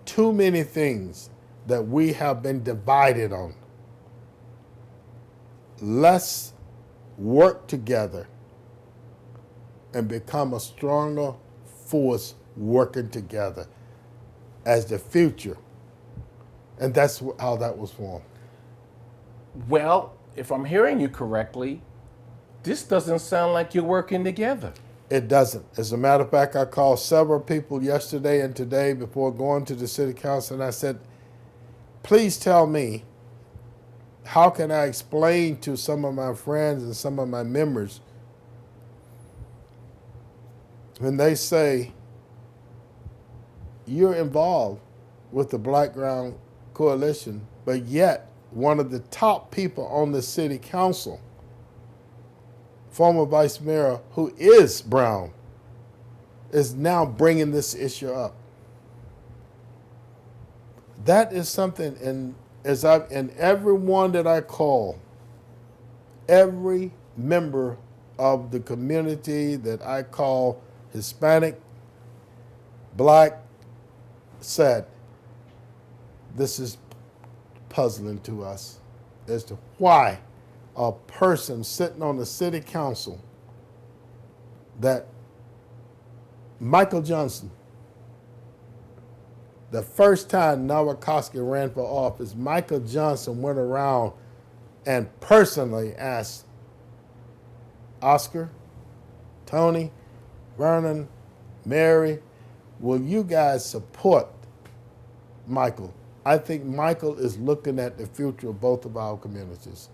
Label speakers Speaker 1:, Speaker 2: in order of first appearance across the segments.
Speaker 1: Too many things that we have been divided on. Let's work together and become a stronger force working together as the future. And that's how that was formed.
Speaker 2: Well, if I'm hearing you correctly, this doesn't sound like you're working together.
Speaker 1: It doesn't. As a matter of fact, I called several people yesterday and today before going to the city council, and I said, please tell me, how can I explain to some of my friends and some of my members when they say you're involved with the Black Ground Coalition, but yet one of the top people on the city council, former vice mayor who is brown, is now bringing this issue up. That is something, and everyone that I call, every member of the community that I call Hispanic, Black, said, this is puzzling to us as to why a person sitting on the city council that Michael Johnson, the first time Nowakowski ran for office, Michael Johnson went around and personally asked Oscar, Tony, Vernon, Mary, will you guys support Michael? I think Michael is looking at the future of both of our communities.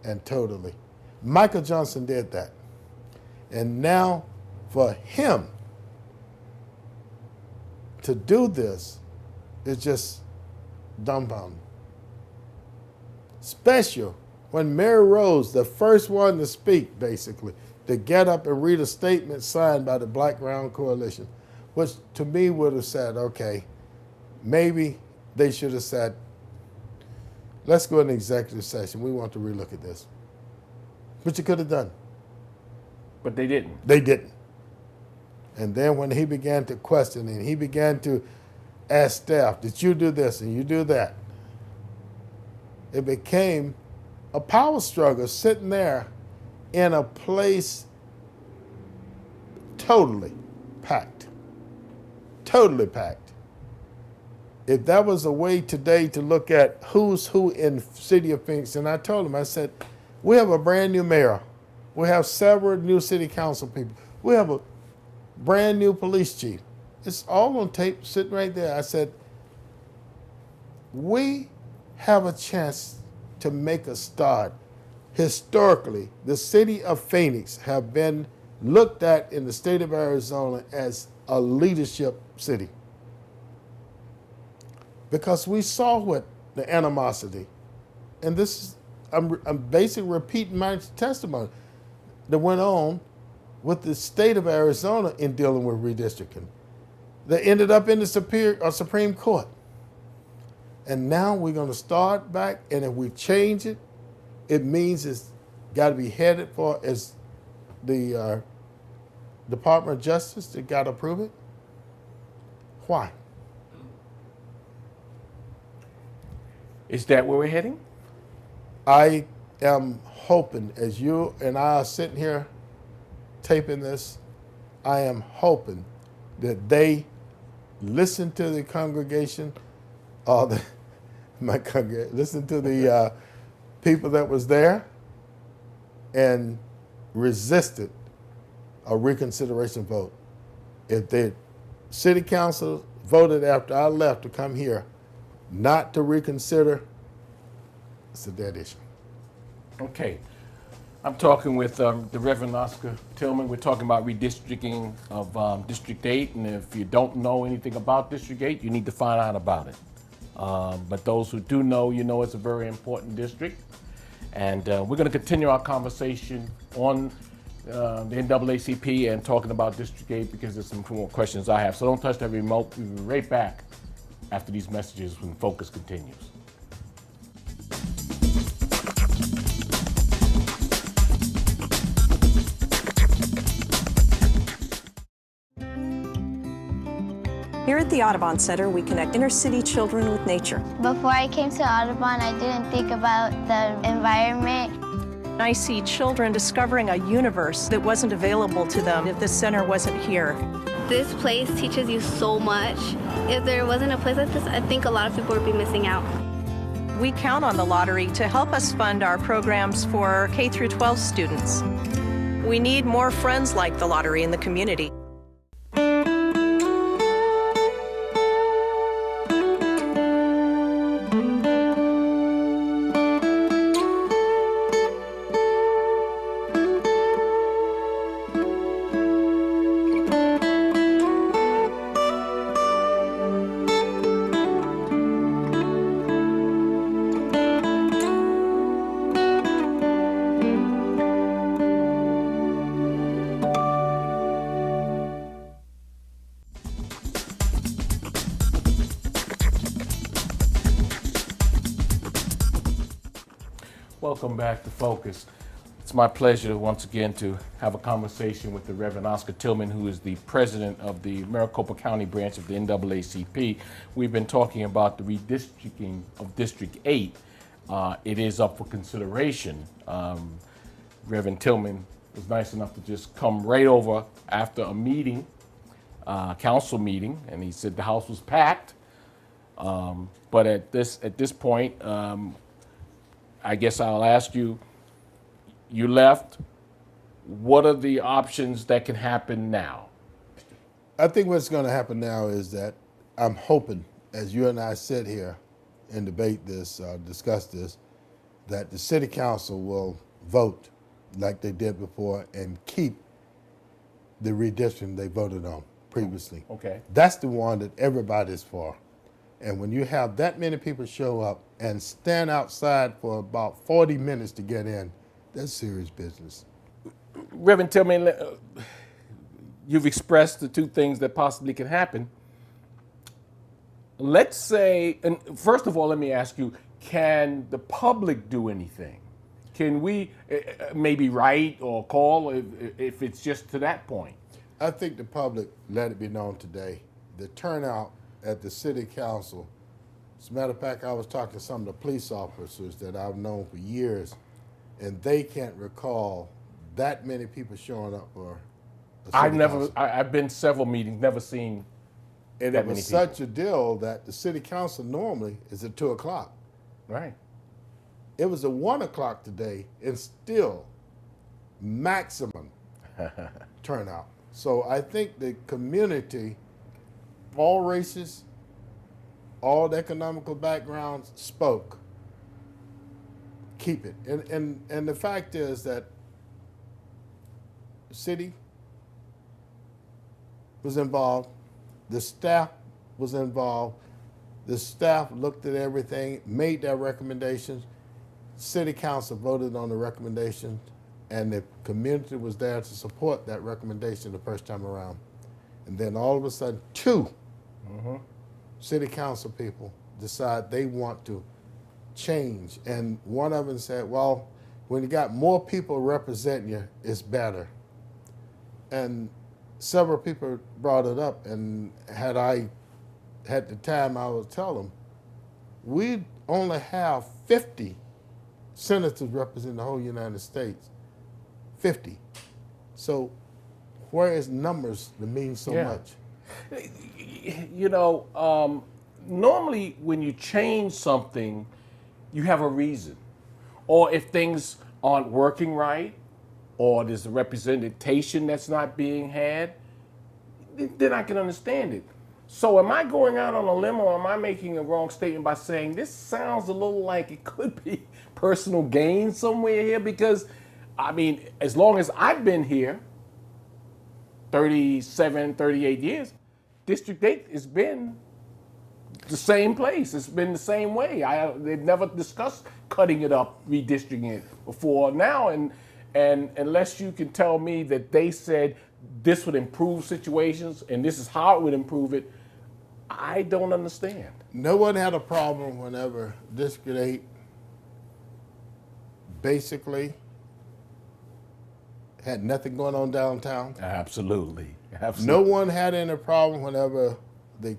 Speaker 1: And totally. Michael Johnson did that. And now for him to do this is just dumbfounding. Special when Mary Rose, the first one to speak, basically, to get up and read a statement signed by the Black Ground Coalition, which to me would have said, okay, maybe they should have said, let's go in executive session. We want to relook at this. Which you could have done.
Speaker 2: But they didn't.
Speaker 1: They didn't. And then when he began to question and he began to ask staff, did you do this and you do that? It became a power struggle sitting there in a place totally packed. Totally packed. If that was a way today to look at who's who in the city of Phoenix, and I told him, I said, we have a brand new mayor. We have several new city council people. We have a brand new police chief. It's all on tape sitting right there. I said, we have a chance to make a start. Historically, the city of Phoenix have been looked at in the state of Arizona as a leadership city. Because we saw what the animosity, and this is, I'm basically repeating my testimony, that went on with the state of Arizona in dealing with redistricting. They ended up in the Supreme Court. And now we're going to start back, and if we change it, it means it's got to be headed for as the Department of Justice that got to approve it. Why?
Speaker 2: Is that where we're heading?
Speaker 1: I am hoping, as you and I are sitting here taping this, I am hoping that they listen to the congregation, listen to the people that was there and resisted a reconsideration vote. If the city council voted after I left to come here not to reconsider, it's a dead issue.
Speaker 2: Okay. I'm talking with the Reverend Oscar Tillman. We're talking about redistricting of District 8, and if you don't know anything about District 8, you need to find out about it. But those who do know, you know it's a very important district. And we're going to continue our conversation on the NAACP and talking about District 8 because there's some more questions I have. So don't touch that remote. We'll be right back after these messages when Focus continues.
Speaker 3: Here at the Audubon Center, we connect inner-city children with nature.
Speaker 4: Before I came to Audubon, I didn't think about the environment.
Speaker 3: I see children discovering a universe that wasn't available to them if this center wasn't here.
Speaker 5: This place teaches you so much. If there wasn't a place like this, I think a lot of people would be missing out.
Speaker 3: We count on the lottery to help us fund our programs for K through 12 students. We need more friends like the lottery in the community.
Speaker 2: Welcome back to Focus. It's my pleasure once again to have a conversation with the Reverend Oscar Tillman, who is the president of the Maricopa County branch of the NAACP. We've been talking about the redistricting of District 8. It is up for consideration. Reverend Tillman was nice enough to just come right over after a meeting, council meeting, and he said the house was packed. But at this point, I guess I'll ask you, you left. What are the options that can happen now?
Speaker 1: I think what's going to happen now is that I'm hoping, as you and I sit here and debate this, discuss this, that the city council will vote like they did before and keep the redistricting they voted on previously.
Speaker 2: Okay.
Speaker 1: That's the one that everybody's for. And when you have that many people show up and stand outside for about 40 minutes to get in, that's serious business.
Speaker 2: Reverend Tillman, you've expressed the two things that possibly can happen. Let's say, and first of all, let me ask you, can the public do anything? Can we maybe write or call if it's just to that point?
Speaker 1: I think the public let it be known today. The turnout at the city council, as a matter of fact, I was talking to some of the police officers that I've known for years, and they can't recall that many people showing up for a city council.
Speaker 2: I've been several meetings, never seen
Speaker 1: And
Speaker 2: that
Speaker 1: it
Speaker 2: many
Speaker 1: was
Speaker 2: people.
Speaker 1: such a deal that the city council normally is at 2 o'clock.
Speaker 2: Right.
Speaker 1: It was at 1 o'clock today and still maximum turnout. So I think the community, all races, all economical backgrounds spoke. Keep it. And the fact is that the city was involved, the staff was involved, the staff looked at everything, made their recommendations, city council voted on the recommendation, and the community was there to support that recommendation the first time around. And then all of a sudden, two city council people decide they want to change. And one of them said, well, when you got more people representing you, it's better. And several people brought it up, and had I had the time, I would tell them, we only have 50 senators representing the whole United States. 50. So where is numbers that mean so much?
Speaker 2: You know, normally when you change something, you have a reason. Or if things aren't working right, or there's a representation that's not being had, then I can understand it. So am I going out on a limb, or am I making a wrong statement by saying this sounds a little like it could be personal gain somewhere here? Because, I mean, as long as I've been here, 37, 38 years, District 8 has been the same place. It's been the same way. They've never discussed cutting it up, redistricting it before now. And unless you can tell me that they said this would improve situations and this is how it would improve it, I don't understand.
Speaker 1: No one had a problem whenever District 8 basically had nothing going on downtown.
Speaker 2: Absolutely.
Speaker 1: No one had any problem whenever